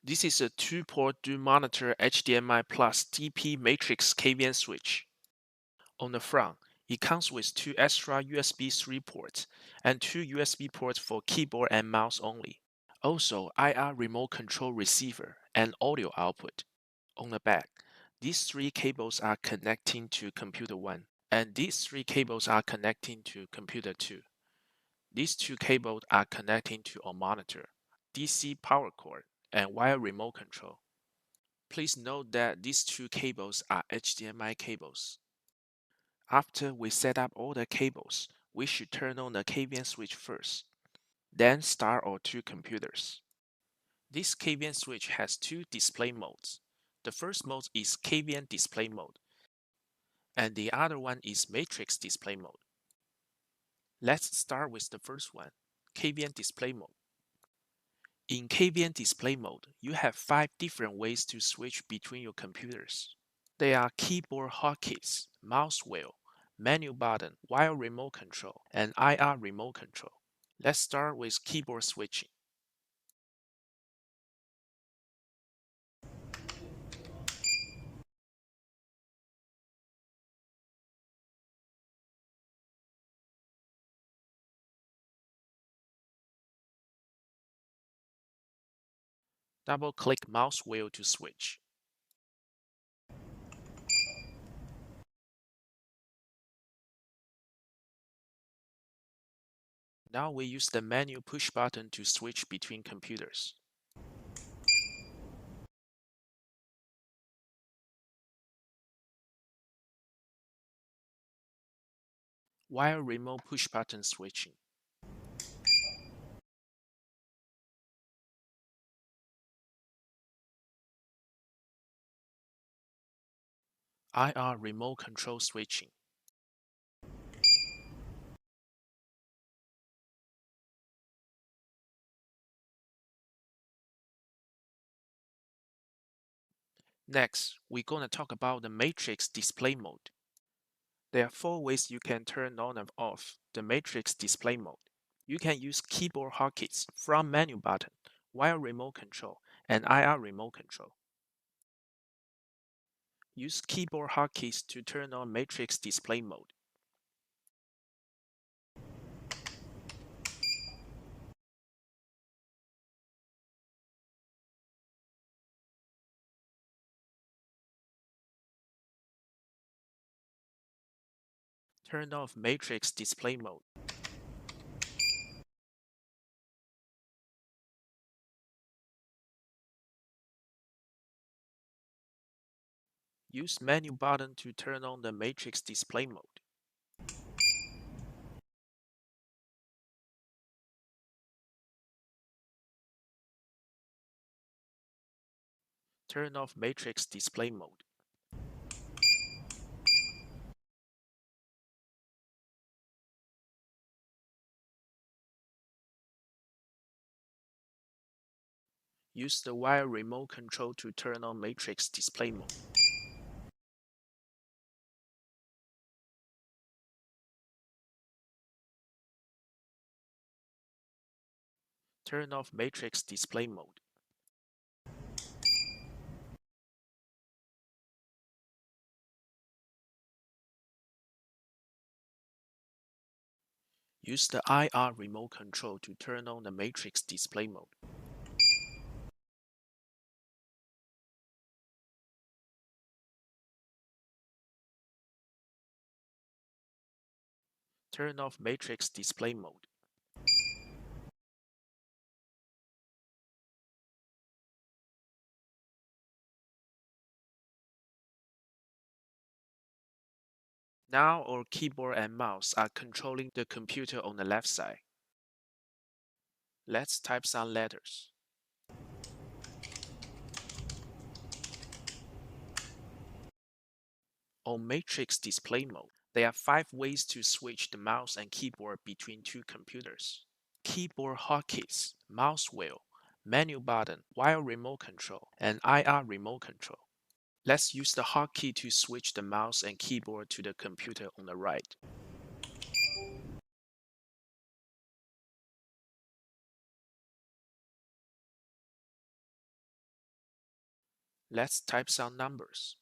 This is a 2-port dual-monitor HDMI plus DP matrix KVM switch. On the front, it comes with 2 extra USB 3 ports and 2 USB ports for keyboard and mouse only. Also, IR remote control receiver and audio output. On the back, these 3 cables are connecting to computer 1, and these 3 cables are connecting to computer 2. These 2 cables are connecting to a monitor, DC power cord, and wire remote control. Please note that these 2 cables are HDMI cables. After we set up all the cables, we should turn on the KVM switch first, then start our 2 computers. This KVM switch has 2 display modes. The first mode is KVM display mode, and the other one is matrix display mode. Let's start with the first one, KVM display mode. In KVM display mode, you have 5 different ways to switch between your computers. They are keyboard hotkeys, mouse wheel, menu button, wire remote control, and IR remote control. Let's start with keyboard switching. Double-click mouse wheel to switch. Now we use the menu push button to switch between computers. Wire remote push button switching. IR remote control switching. Next, we're going to talk about the matrix display mode. There are 4 ways you can turn on and off the matrix display mode. You can use keyboard hotkeys from menu button, wire remote control, and IR remote control. Use keyboard hotkeys to turn on matrix display mode. Turn off matrix display mode. Use menu button to turn on the matrix display mode. Turn off matrix display mode. Use the wire remote control to turn on matrix display mode. Turn off matrix display mode. Use the IR remote control to turn on the matrix display mode. Turn off matrix display mode. Now our keyboard and mouse are controlling the computer on the left side. Let's type some letters. On matrix display mode, there are 5 ways to switch the mouse and keyboard between 2 computers. Keyboard hotkeys, mouse wheel, menu button, wire remote control, and IR remote control. Let's use the hotkey to switch the mouse and keyboard to the computer on the right. Let's type some numbers.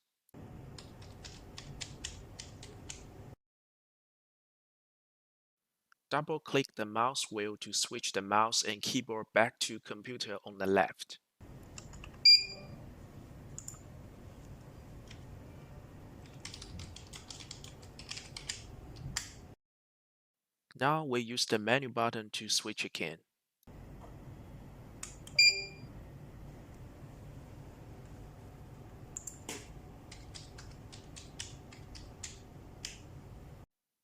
Double-click the mouse wheel to switch the mouse and keyboard back to computer on the left. Now we use the menu button to switch again.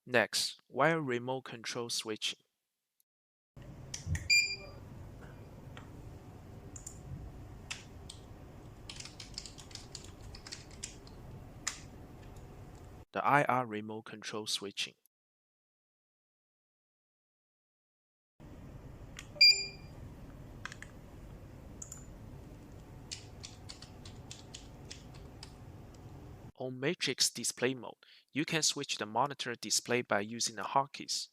Next, wire remote control switching. The IR remote control switching. On matrix display mode, you can switch the monitor display by using the hotkeys.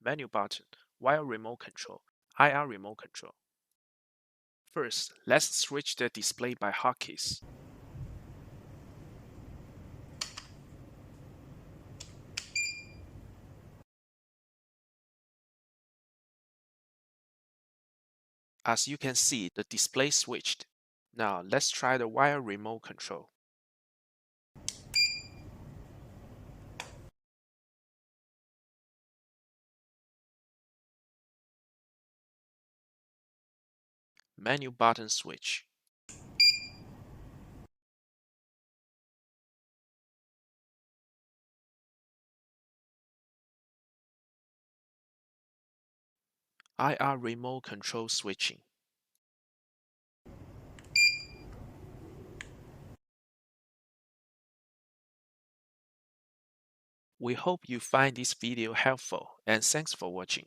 Menu button, wire remote control, IR remote control. First, let's switch the display by hotkeys. As you can see, the display switched. Now let's try the wire remote control. Menu button switch. IR remote control switching. We hope you find this video helpful and thanks for watching.